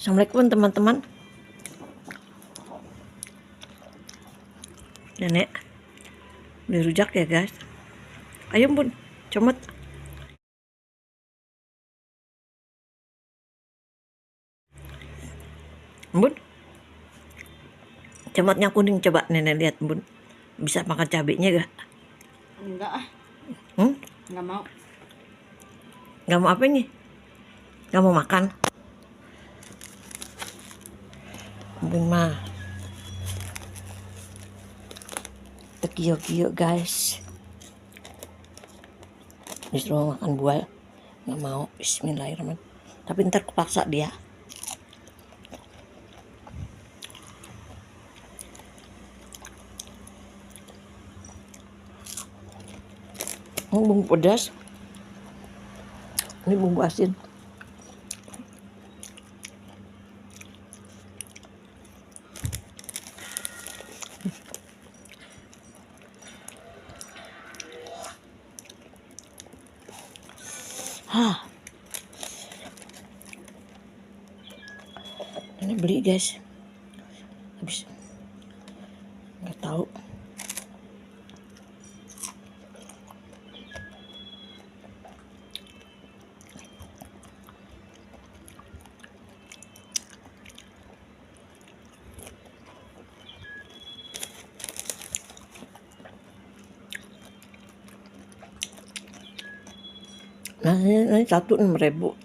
Assalamualaikum teman-teman. Nenek beli rujak ya guys. Ayo bun, comot. Bun, comotnya kuning, coba nenek lihat bun. Bisa makan cabenya gak? Enggak ah. Enggak mau. Gak mau apa nih? Gak mau makan? Bun mah tekio-kio guys. Disuruh makan buah, gak mau. Bismillahirrahmanirrahim. Tapi ntar kepaksa dia. Ini bumbu pedas. Ini bumbu asin. Ini beli guys. Habis nggak tahu. Nah ini satu 6.000.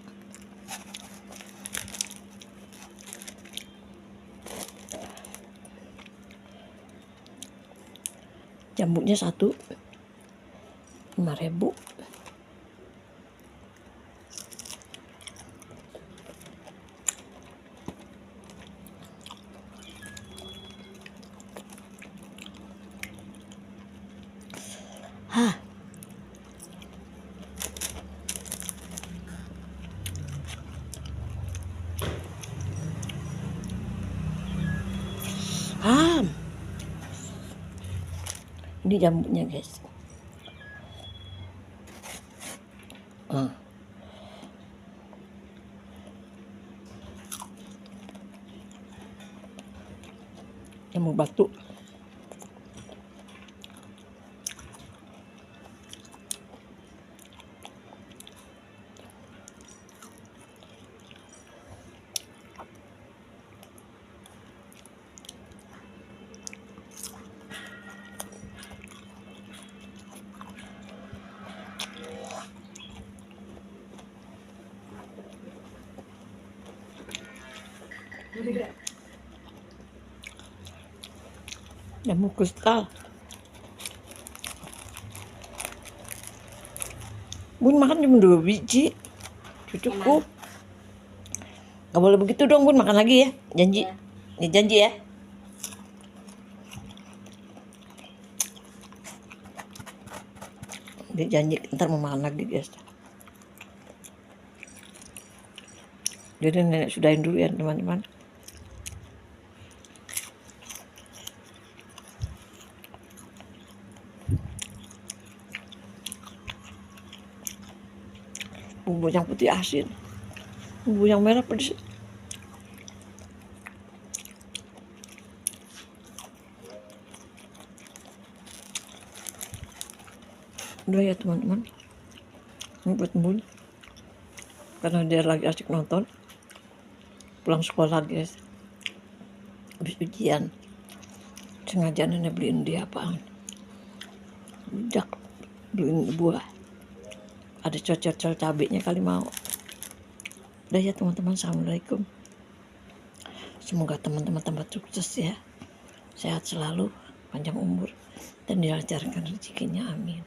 Jambunya satu 5.000. Ini jambunya guys. Jambu batu. Jambu kristal. Bun makan cuma 2 biji. Cukup. Gak boleh begitu dong bun, makan lagi ya. Janji. Ya. Janji ya. Dia janji ntar mau makan lagi guys. Jadi nenek sudahin dulu ya teman-teman. Bumbu yang putih asin, bumbu yang merah pedas. Udah ya teman-teman, ini buat bun karena dia lagi asik nonton. Pulang sekolah guys, habis ujian, sengaja nenek beliin dia apaan, rujak, beliin buah, ada cocor cabenya kali mau. Udah ya teman-teman, assalamualaikum. Semoga teman-teman tambah sukses ya, sehat selalu, panjang umur, dan dilancarkan rezekinya, amin.